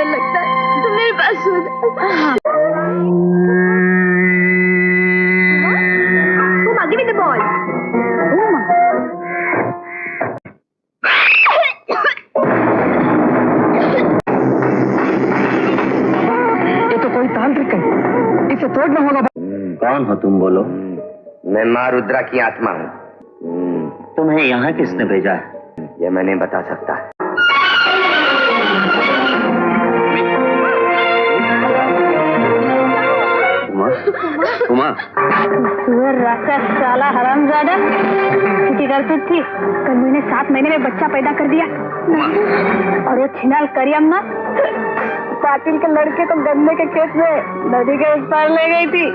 डर लगता है। तुम मेरे पास सो जाओ। Uma, give me the ball. Uma. ये तो कोई तांत्रिक है, इसे तोड़ना होगा। कौन हो तुम, बोलो। मैं माँ रुद्रा की आत्मा हूँ। तुम्हें यहाँ किसने भेजा है? ये मैं नहीं बता सकता। उमा, सुअर राक्षस साला हरामजादा की करतूत थी। कल मैंने 7 महीने में बच्चा पैदा कर दिया और वो छिनाल करियम्मा पाटिल के लड़के को गन्ने के खेत में नदी के उस पार ले गई थी।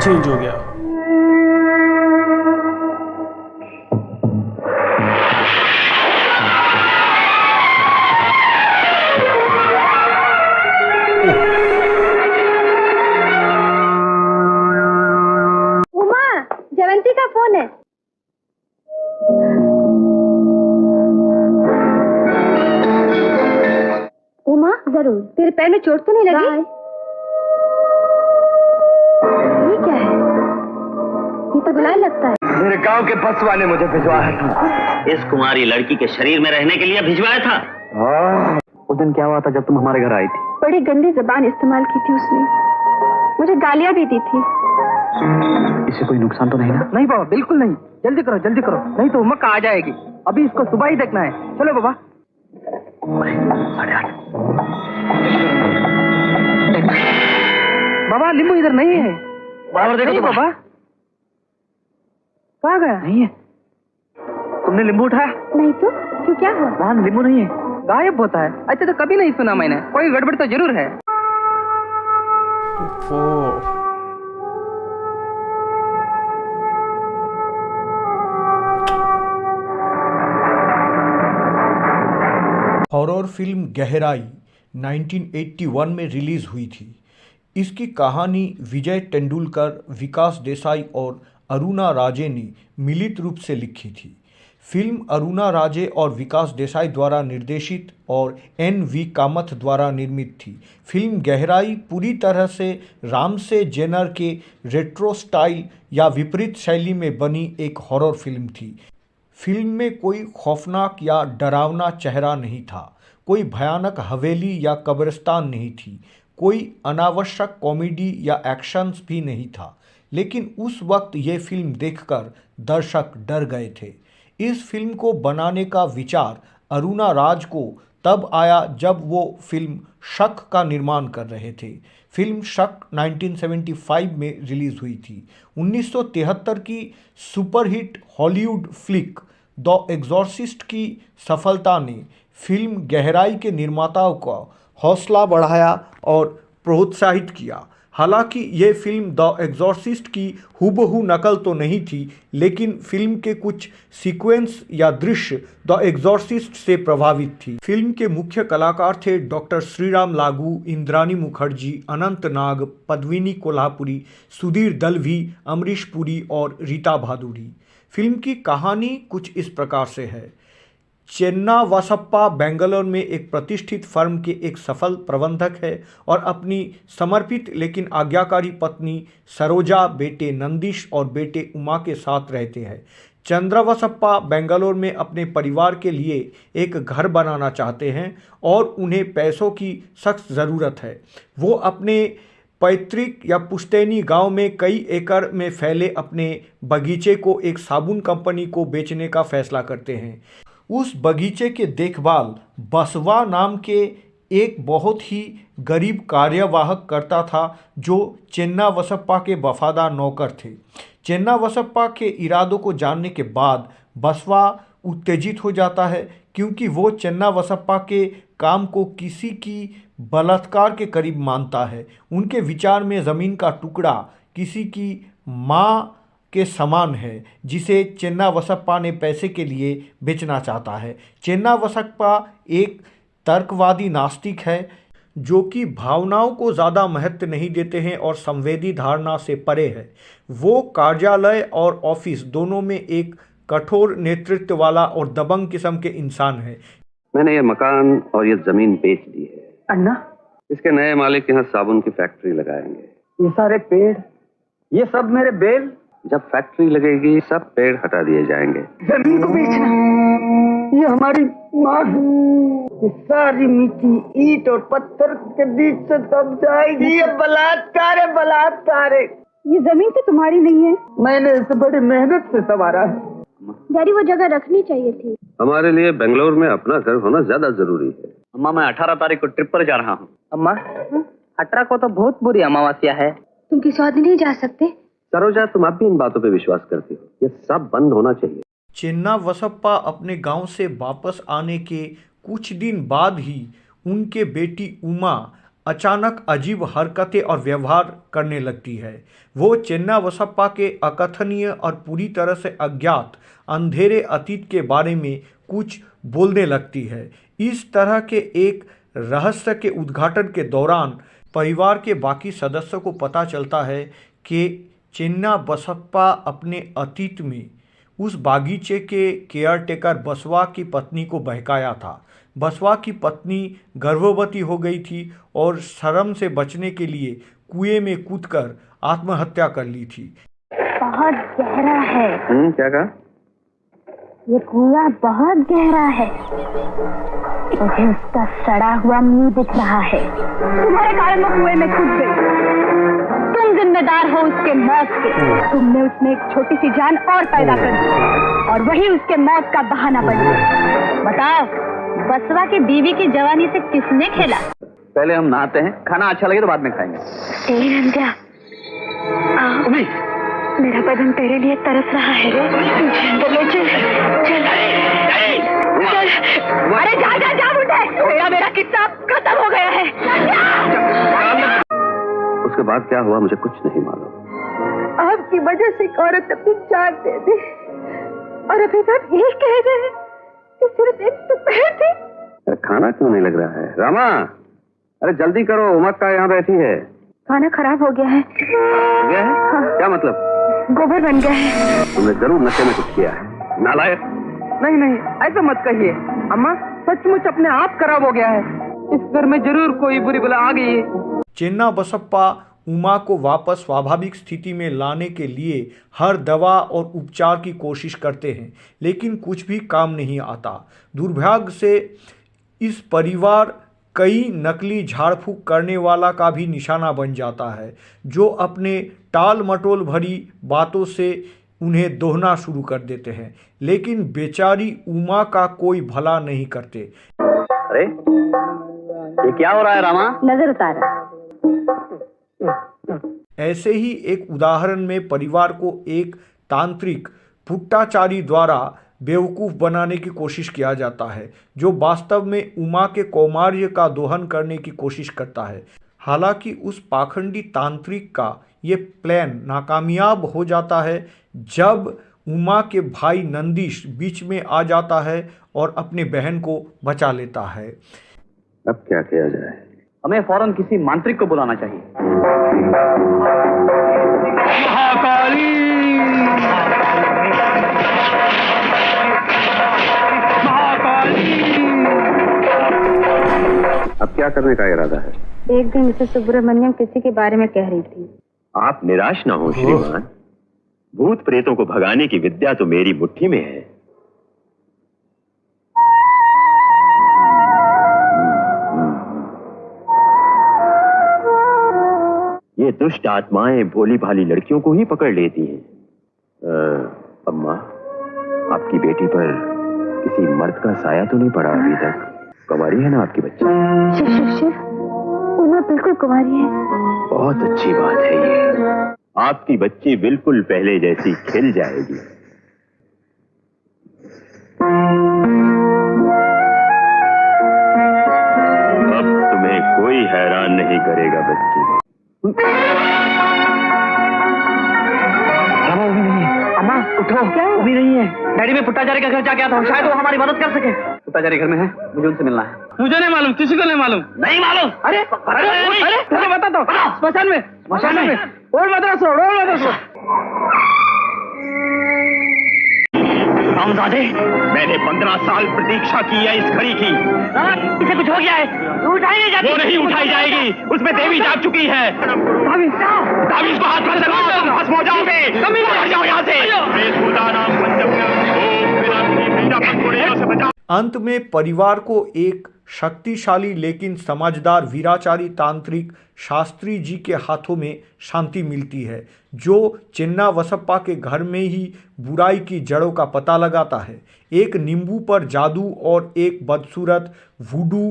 चेंज हो गया। उमा, जयंती का फोन है। उमा, जरूर। तेरे पैर में चोट तो नहीं लगी? ये क्या है? ये तो गुलाल लगता है। मेरे गांव के बसवा ने मुझे भिजवाया था। इस कुमारी लड़की के शरीर में रहने के लिए भिजवाया था। उस दिन क्या हुआ था जब तुम हमारे घर आई थी? बड़ी गंदी जबान इस्तेमाल की थी उसने, मुझे गालियां भी दी थी। इसे कोई नुकसान तो नहीं ना? नहीं बाबा, बिल्कुल नहीं। जल्दी करो, जल्दी करो, नहीं तो उम्मा आ जाएगी। अभी इसको सुबह ही देखना है। चलो बाबा। 8:30। बाबा, नींबू इधर नहीं है। बाहर देखो तो बाबा, कहाँ गया? नहीं है। तुमने नींबू उठाया? नहीं तो क्यों, क्या हुआ? वहाँ नींबू नहीं है, गायब होता है। अच्छा, तो कभी नहीं सुना मैंने। कोई गड़बड़ तो जरूर है। हॉरर फिल्म गहराई 1981 में रिलीज हुई थी। इसकी कहानी विजय तेंदुलकर, विकास देसाई और अरुणा राजे ने मिलित रूप से लिखी थी। फिल्म अरुणा राजे और विकास देसाई द्वारा निर्देशित और एन.वी. कामथ द्वारा निर्मित थी। फिल्म गहराई पूरी तरह से रामसे जेनर के रेट्रो स्टाइल या विपरीत शैली में बनी एक हॉरर फिल्म थी। फिल्म में कोई खौफनाक या डरावना चेहरा नहीं था, कोई भयानक हवेली या कब्रिस्तान नहीं थी, कोई अनावश्यक कॉमेडी या एक्शंस भी नहीं था। लेकिन उस वक्त ये फिल्म देखकर दर्शक डर गए थे। इस फिल्म को बनाने का विचार अरुणा राज को तब आया जब वो फिल्म शक का निर्माण कर रहे थे। फिल्म शक 1975 में रिलीज हुई थी। 1973 की superhit Hollywood flick the Exorcist की सफलता ने फिल्म गहराई के निर्माताओं का हौसला बढ़ाया और प्रोत्साहित किया। हालांकि ये फिल्म द एग्जॉर्सिस्ट की हूबहू नकल तो नहीं थी, लेकिन फिल्म के कुछ सीक्वेंस या दृश्य द एग्जॉर्सिस्ट से प्रभावित थी। फिल्म के मुख्य कलाकार थे डॉक्टर श्रीराम लागू, इंद्रानी मुखर्जी, अनंत नाग, पद्मिनी कोल्हापुरी, सुधीर दलवी, अमरीश पुरी और रीता भादुड़ी। फिल्म की कहानी कुछ इस प्रकार से है। चेन्ना वसप्पा बेंगलोर में एक प्रतिष्ठित फर्म के एक सफल प्रबंधक है और अपनी समर्पित लेकिन आज्ञाकारी पत्नी सरोजा, बेटे नंदिश और बेटे उमा के साथ रहते हैं। चंद्रवसप्पा बेंगलोर में अपने परिवार के लिए एक घर बनाना चाहते हैं और उन्हें पैसों की सख्त ज़रूरत है। वो अपने पैतृक या पुश्तैनी गांव में कई एकड़ में फैले अपने बगीचे को एक साबुन कंपनी को बेचने का फैसला करते हैं। उस बगीचे के देखभाल बसवा नाम के एक बहुत ही गरीब कार्यवाहक करता था, जो चेन्ना वसप्पा के वफादार नौकर थे। चेन्ना वसप्पा के इरादों को जानने के बाद बसवा उत्तेजित हो जाता है, क्योंकि वो चेन्ना वसप्पा के काम को किसी की बलात्कार के करीब मानता है। उनके विचार में ज़मीन का टुकड़ा किसी की माँ के समान है जिसे चेन्ना बसप्पा ने पैसे के लिए बेचना चाहता है। चेन्ना बसप्पा एक तर्कवादी नास्तिक है जो कि भावनाओं को ज़्यादा महत्व नहीं देते हैं और संवेदी धारणा से परे है। वो कार्यालय और ऑफिस दोनों में एक कठोर नेतृत्व वाला और दबंग किस्म के इंसान है। मैंने ये मकान और ये जमीन बेच दी है। अन्ना, इसके नए मालिक यहाँ साबुन की फैक्ट्री लगाएंगे। ये सारे पेड़, ये सब मेरे बेल। जब फैक्ट्री लगेगी सब पेड़ हटा दिए जाएंगे। जमीन को बेचना, ये हमारी माँ, ये सारी मिट्टी, ईंट और पत्थर के बीच से दब जाएगी। ये बलात्कार है, बलात्कार है। ये जमीन तो तुम्हारी नहीं है। मैंने इसे बड़ी मेहनत से संवारा है। डैडी, वो जगह रखनी चाहिए थी। हमारे लिए बेंगलोर में अपना घर होना ज्यादा जरूरी है। अम्मा, मैं 18 तारीख को ट्रिप पर जा रहा हूँ। अम्मा, 18 को तो बहुत बुरी अमावस्या है। तुम किसी और दिन नहीं जा सकते? सरोजा, तुम अब भी इन बातों पे विश्वास करती हो? ये सब बंद होना चाहिए। चेन्ना बसप्पा अपने गांव से वापस आने के कुछ दिन बाद ही उनके बेटी उमा अचानक अजीब हरकतें और व्यवहार करने लगती है। वो चेन्ना बसप्पा के अकथनीय और पूरी तरह से अज्ञात अंधेरे अतीत के बारे में कुछ बोलने लगती है। इस तरह के एक रहस्य के उद्घाटन के दौरान परिवार के बाकी सदस्यों को पता चलता है कि चेन्ना बसप्पा अपने अतीत में उस बागीचे के केयरटेकर बसवा की पत्नी को बहकाया था। बसवा की पत्नी गर्भवती हो गई थी और शर्म से बचने के लिए कुएं में कूदकर आत्महत्या कर ली थी। बहुत गहरा है। क्या कहा? ये कुआं बहुत गहरा है। मुझे उसका सड़ा हुआ मुंह दिख रहा है। तुम्हारे कारण वो कुएं में कूद गई। तुम जिम्मेदार हो उसके मौत के। तुमने उसमें एक छोटी सी जान और पैदा कर दी और वही उसके मौत का बहाना बन गया। बताओ, बसवा की बीवी की जवानी से किसने खेला? पहले हम नहाते हैं, खाना अच्छा लगे तो बाद में खाएंगे। रंजा, मेरा बदन तेरे लिए तरस रहा है। चल चल चल। अरे जा जा जा, उठे। मेरा किस्सा खत्म हो गया है। उसके बाद क्या हुआ मुझे कुछ नहीं मालूम। आपकी वजह से एक औरत अपनी जान दे दी और अभी सब यही कह रहे हैं कि सिर्फ एक दोपहर थी। अरे खाना क्यों नहीं लग रहा है? रामा, अरे जल्दी करो, उमक्का यहाँ बैठी है। खाना खराब हो गया है। हो गया है? हाँ। क्या मतलब? गोबर बन गया है। तुमने जरूर नशे में कुछ किया है, नालायक। नहीं नहीं, ऐसा मत कहिए अम्मा, सचमुच अपने आप खराब हो गया है। इस घर में जरूर कोई बुरी बला आ गई है। चेन्ना बसप्पा उमा को वापस स्वाभाविक स्थिति में लाने के लिए हर दवा और उपचार की कोशिश करते हैं, लेकिन कुछ भी काम नहीं आता। दुर्भाग्य से इस परिवार कई नकली झाड़ फूक करने वाला का भी निशाना बन जाता है, जो अपने टाल मटोल भरी बातों से उन्हें दोहना शुरू कर देते हैं, लेकिन बेचारी उमा का कोई भला नहीं करते। अरे ये क्या हो रहा है रामा? नजर उतारा। ऐसे ही एक उदाहरण में परिवार को एक तांत्रिक भुट्टाचारी द्वारा बेवकूफ़ बनाने की कोशिश किया जाता है, जो वास्तव में उमा के कौमार्य का दोहन करने की कोशिश करता है। हालांकि उस पाखंडी तांत्रिक का ये प्लान नाकामयाब हो जाता है जब उमा के भाई नंदीश बीच में आ जाता है और अपनी बहन को बचा लेता है। अब क्या किया जाए? हमें फौरन किसी मांत्रिक को बुलाना चाहिए। महाकाली, महाकाली। अब क्या करने का इरादा है? एक दिन मिसेस सुब्रमण्यम किसी के बारे में कह रही थी। आप निराश ना हो श्रीमान, भूत प्रेतों को भगाने की विद्या तो मेरी मुट्ठी में है। ये दुष्ट आत्माएं भोली भाली लड़कियों को ही पकड़ लेती हैं। अम्मा, आपकी बेटी पर किसी मर्द का साया तो नहीं पड़ा अभी तक? कुंवारी है ना आपकी बच्ची? शिव शिव शिव, उमा बिल्कुल कुंवारी है। बहुत अच्छी बात है ये। आपकी बच्ची बिल्कुल पहले जैसी खिल जाएगी। अब तुम्हें कोई हैरान नहीं करेगा बच्ची। उठो, वो भी नहीं है। डैडी में पुट्टाचारी का घर जाके आता हूँ, शायद वो हमारी मदद कर सके। पुट्टाचारी घर में है, मुझे उनसे मिलना है। मुझे नहीं मालूम, किसी को नहीं मालूम। नहीं मालूम? अरे बता दो। स्मशान में रोड मद्रास रोड। रामजादे, मैंने 15 साल प्रतीक्षा की है इस घड़ी की। इसे कुछ हो गया है, उठाई नहीं जाती। वो नहीं उठाई जाएगी, उसमें देवी जाग चुकी है। तावीज़ को हाथ में लगाओ, तुम भस्म हो जाओगे। बाहर जाओ यहाँ से। अंत में परिवार को एक शक्तिशाली लेकिन समझदार वीराचारी तांत्रिक शास्त्री जी के हाथों में शांति मिलती है, जो चिन्नावसप्पा के घर में ही बुराई की जड़ों का पता लगाता है। एक नींबू पर जादू और एक बदसूरत वुडू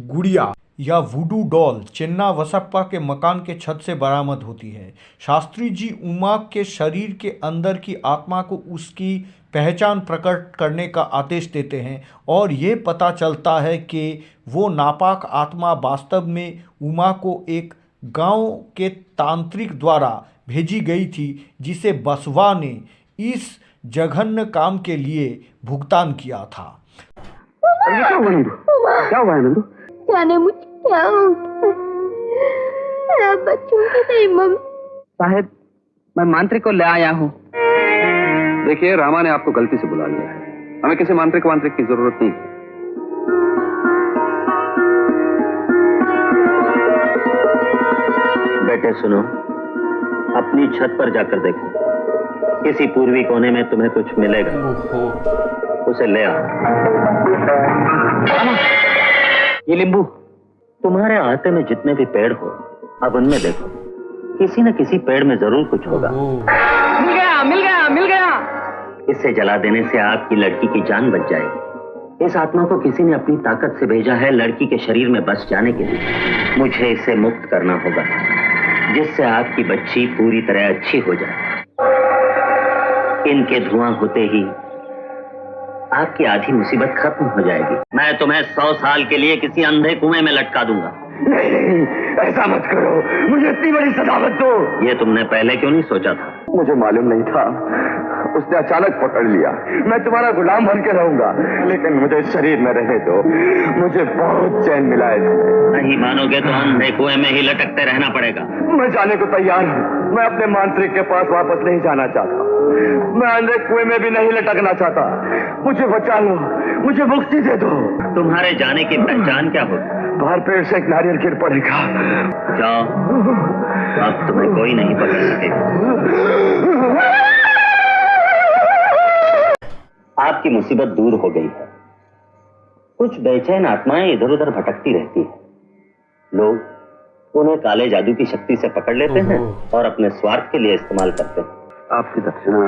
गुड़िया या वुडू डॉल चिन्नावसप्पा के मकान के छत से बरामद होती है। शास्त्री जी उमा के शरीर के अंदर की आत्मा को उसकी पहचान प्रकट करने का आदेश देते हैं और ये पता चलता है कि वो नापाक आत्मा वास्तव में उमा को एक गांव के तांत्रिक द्वारा भेजी गई थी, जिसे बसवा ने इस जघन्य काम के लिए भुगतान किया था। क्या हुआ नंदू? क्या हुआ है नंदू? जाने मुझे क्या होगा, मैं बचूंगी नहीं मम्मी। साहब, मैं मांत्रिक को ले आया हूँ। देखिए, रामा ने आपको गलती से बुला लिया है। हमें किसी मांत्रिक की जरूरत नहीं। बेटे सुनो, अपनी छत पर जाकर देखो, किसी पूर्वी कोने में तुम्हें कुछ मिलेगा, उसे ले आओ। ये लींबू, तुम्हारे आते में जितने भी पेड़ हो, अब उनमें देखो, किसी न किसी पेड़ में जरूर कुछ होगा। मिल गया। इसे जला देने से आपकी लड़की की जान बच जाएगी। इस आत्मा को किसी ने अपनी ताकत से भेजा है लड़की के शरीर में बस जाने के लिए। मुझे इसे मुक्त करना होगा, जिससे आपकी बच्ची पूरी तरह अच्छी हो जाए। इनके धुआं होते ही आपकी आधी मुसीबत खत्म हो जाएगी। मैं तुम्हें 100 साल के लिए किसी अंधे कुएं में लटका दूंगा। नहीं, ऐसा मत करो, मुझे इतनी बड़ी सजा मत दो। ये तुमने पहले क्यों नहीं सोचा था? मुझे मालूम नहीं था, उसने अचानक पकड़ लिया। मैं तुम्हारा गुलाम बन के रहूंगा, लेकिन मुझे इस शरीर में रहने दो। मुझे बहुत चैन मिला है इसमें। नहीं मानोगे तो अंधे कुएं में ही लटकते रहना पड़ेगा। मैं जाने को तैयार हूँ। मैं अपने मांत्रिक के पास वापस नहीं जाना चाहता। मैं अंधे कुएं में भी नहीं लटकना चाहता। मुझे बचा लो, मुझे मुक्ति दे दो। तुम्हारे जाने की पहचान क्या होगी? बाहर पेड़ से एक नारियल गिर पड़ेगा। जाओ, अब तुम्हें कोई नहीं पकड़ सकेगा। आपकी मुसीबत दूर हो गई है। कुछ बेचैन आत्माएं इधर उधर भटकती रहती हैं। लोग उन्हें काले जादू की शक्ति से पकड़ लेते हैं और अपने स्वार्थ के लिए इस्तेमाल करते हैं। आपकी दक्षिणा?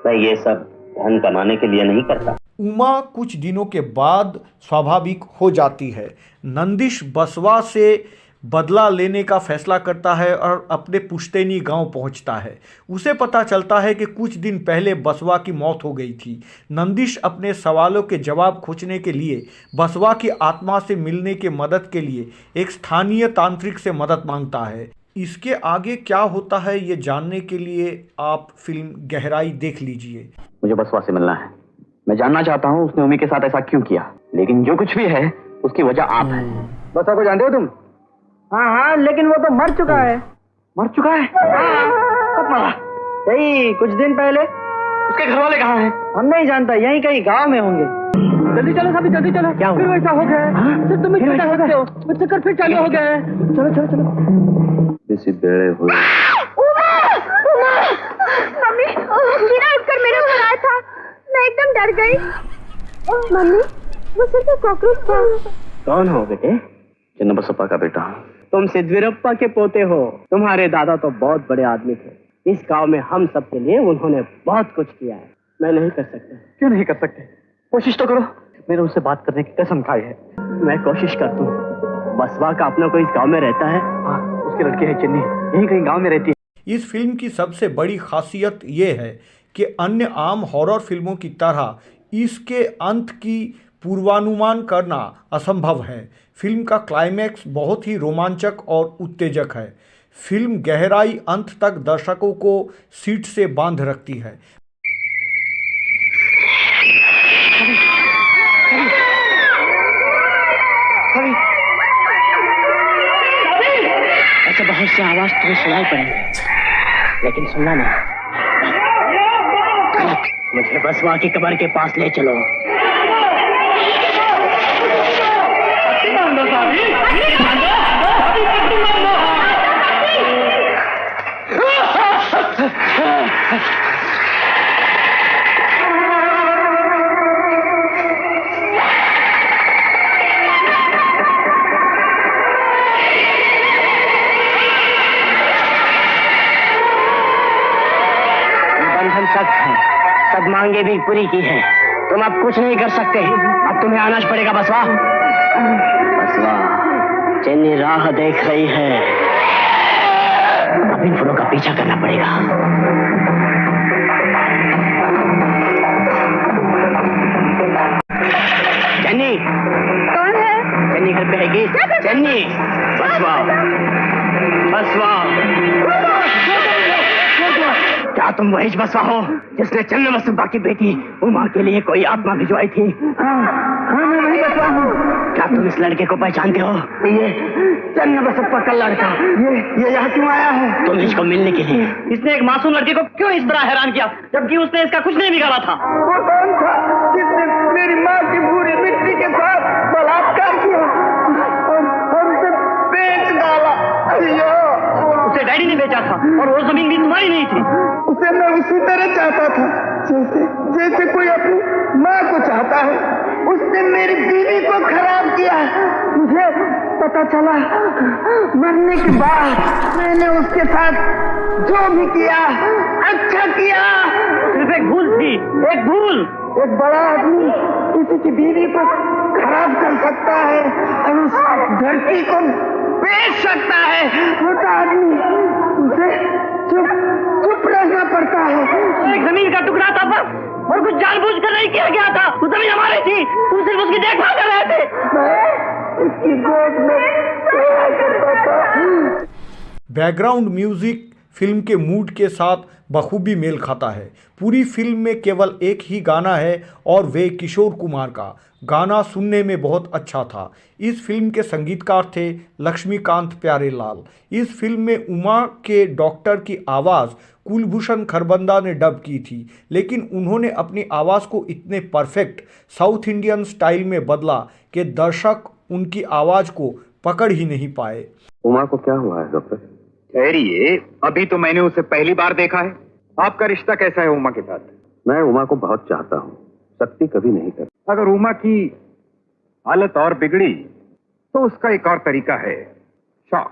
मैं ये सब धन कमाने के लिए नहीं करता। उमा कुछ दिनों के बाद स्वाभाविक हो जाती है। नंदिश बसवा से बदला लेने का फैसला करता है और अपने पुश्तैनी गांव पहुंचता है। उसे पता चलता है कि कुछ दिन पहले बसवा की मौत हो गई थी। नंदिश अपने सवालों के जवाब खोजने के लिए बसवा की आत्मा से मिलने के मदद के लिए एक स्थानीय तांत्रिक से मदद मांगता है। इसके आगे क्या होता है ये जानने के लिए आप फिल्म गहराई देख लीजिए। मुझे बसवा से मिलना है। मैं जानना चाहता हूँ उसने उमी के साथ ऐसा क्यों किया, लेकिन जो कुछ भी है उसकी वजह आप है। बसवा को जानते हो तुम? हाँ, लेकिन वो तो मर चुका है। मर चुका है? कब मरा? यही कुछ दिन पहले। उसके घर वाले कहाँ हैं? हम नहीं जानता, यहीं कहीं गांव में होंगे। जल्दी चलो सभी, जल्दी चलो। क्या फिर वैसा हो गया? फिर तुम इसमें जा सकते हो, चक्कर फिर चालू हो गया है। चलो। इसी बेड़े हुए। मम्मी, बिना उठकर मेरे ऊपर आया था, मैं एकदम डर गई। मम्मी, वो सिर्फ कॉकरोच था। कौन हो बेटे? चिन्नावसप्पा का बेटा। तुम सिद्धवीरप्पा के पोते हो। तुम्हारे दादा तो बहुत बड़े आदमी थे। इस गांव में हम सब के लिए उन्होंने बहुत कुछ किया है। मैं नहीं कर सकता। क्यों नहीं कर सकते? कोशिश तो करो। मैंने उससे बात करने की कसम खाई है। मैं कोशिश करता हूँ। बसवा का अपना कोई इस गांव में रहता है? हाँ, उसकी लड़की है चिन्नी, यही कहीं गांव में रहती है। इस फिल्म की सबसे बड़ी खासियत ये है कि अन्य आम हॉरर फिल्मों की तरह इसके अंत की पूर्वानुमान करना असंभव है। फिल्म का क्लाइमैक्स बहुत ही रोमांचक और उत्तेजक है। फिल्म गहराई अंत तक दर्शकों को सीट से बांध रखती है। से आवाज तुम्हें सुनाई पड़ेगी, लेकिन सुनना नहीं। मुझे बस वहां की कब्र के पास ले चलो। बंधन सख्त है, सब मांगे भी पूरी की है। तुम अब कुछ नहीं कर सकते, अब तुम्हें आना पड़ेगा बसवा। बसवा, चन्नी राह देख रही है, अब इन फूलों का पीछा करना पड़ेगा। चन्नी, कौन है? चन्नी घर पे है? चन्नी, बसवा, बसवा, क्या तुम वही बसवा हो जिसने चन्न बसवा की बेटी उमा के लिए कोई आत्मा भिजवाई थी? हाँ, मैं वही बसवा हूँ। क्या तुम इस लड़के को पहचानते हो? ये चन्न बसप्पा का लड़का, ये यहाँ क्यों आया है? तुम इसको मिलने के लिए। इसने एक मासूम लड़के को क्यों इस तरह हैरान किया, जबकि उसने इसका कुछ नहीं बिगाड़ा था? वो कौन था जिसने मेरी माँ की पूरी मिट्टी के साथ बलात्कार किया और उसे बेच डाला? उसे डैडी ने बेचा था और वो जमीन भी तुम्हारी नहीं थी। उसे मैं उसी तरह चाहता था जैसे कोई अपनी माँ को चाहता है। उसने मेरी बीवी को खराब किया। मुझे पता चला मरने के बाद मैंने उसके साथ जो भी किया अच्छा किया। सिर्फ एक भूल थी, एक भूल। एक बड़ा आदमी किसी की बीवी को खराब कर सकता है और उस धरती को बेच सकता है। छोटा आदमी उसे चुप रहना पड़ता है। एक जमीन का टुकड़ा था बस, और कुछ जानबूझकर नहीं किया गया था। वो जमीन हमारी थी, तुम सिर्फ उसकी देखभाल कर रहे थे। मैं उसकी गोद में सोया करता था। बैकग्राउंड म्यूजिक फिल्म के मूड के साथ बखूबी मेल खाता है। पूरी फिल्म में केवल एक ही गाना है और वे किशोर कुमार का। गाना सुनने में बहुत अच्छा था। इस फिल्म के संगीतकार थे लक्ष्मीकांत प्यारेलाल। इस फिल्म में उमा के डॉक्टर की आवाज़ कुलभूषण खरबंदा ने डब की थी, लेकिन उन्होंने अपनी आवाज़ को इतने परफेक्ट साउथ इंडियन स्टाइल में बदला कि दर्शक उनकी आवाज़ को पकड़ ही नहीं पाए। उमा को क्या हुआ है डॉक्टर? ठहरिए, अभी तो मैंने उसे पहली बार देखा है। आपका रिश्ता कैसा है उमा के साथ? मैं उमा को बहुत चाहता हूँ, सख्ती कभी नहीं करता। अगर उमा की हालत और बिगड़ी तो उसका एक और तरीका है, शॉक।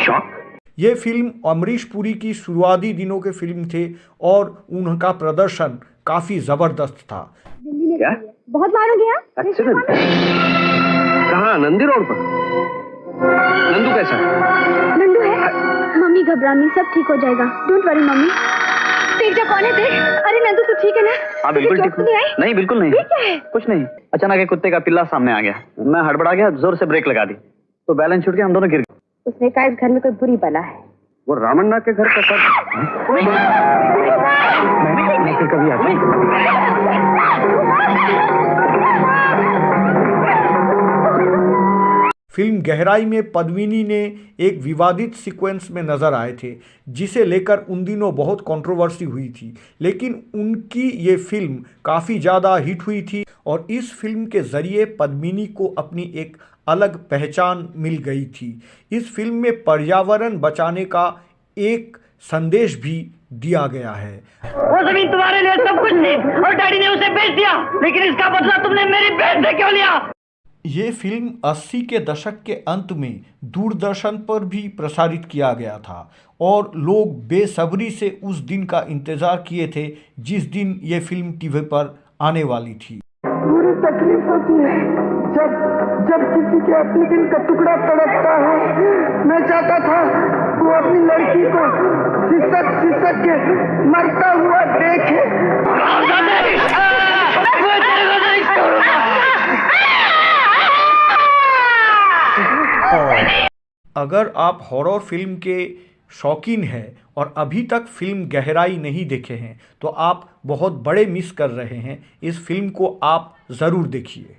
शॉक? ये फिल्म अमरीश पुरी की शुरुआती दिनों के फिल्म थे और उनका प्रदर्शन काफ़ी ज़बरदस्त था। क्या? बहुत बार हो गया। एक्सीडेंट? कहाँ? नंदी रोड पर? नंदू कैसा है? नंदू है, मम्मी घबरानी, सब ठीक हो जाएगा। Don't worry mummy. देख जा कौन है, देख। अरे नंदू तू ठीक है ना? हाँ बिल्कुल ठीक हूँ। नहीं बिल्कुल नहीं, क्या है? कुछ नहीं। अचानक एक कुत्ते का पिल्ला सामने आ गया, मैं हड़बड़ा गया, जोर से ब्रेक लगा दी तो बैलेंस छूट गया, हम दोनों गिर गए। उसने कहा इस घर में कोई बुरी बला है। वो रामन्ना के घर का सर? मैं फिर कभी आता। फिल्म गहराई में पद्मिनी ने एक विवादित सीक्वेंस में नजर आए थे, जिसे लेकर उन दिनों बहुत कंट्रोवर्सी हुई थी, लेकिन उनकी ये फिल्म काफ़ी ज़्यादा हिट हुई थी और इस फिल्म के ज़रिए पद्मिनी को अपनी एक अलग पहचान मिल गई थी। इस फिल्म में पर्यावरण बचाने का एक संदेश भी दिया गया है। वो जमीन तुम्हारे लिए सब कुछ थी और डैडी ने उसे बेच दिया, लेकिन इसका बदला तुमने मेरी बहन से क्यों लिया? ये फिल्म 80 के दशक के अंत में दूरदर्शन पर भी प्रसारित किया गया था और लोग बेसब्री से उस दिन का इंतज़ार किए थे जिस दिन ये फिल्म टीवी पर आने वाली थी। पूरी तकलीफ होती है जब किसी के अपने दिल का टुकड़ा तड़पता है। मैं चाहता था वो अपनी लड़की को सिसक के मरता हुआ देखे। अगर आप हॉरर फिल्म के शौकीन हैं और अभी तक फिल्म गहराई नहीं देखे हैं तो आप बहुत बड़े मिस कर रहे हैं। इस फिल्म को आप ज़रूर देखिए।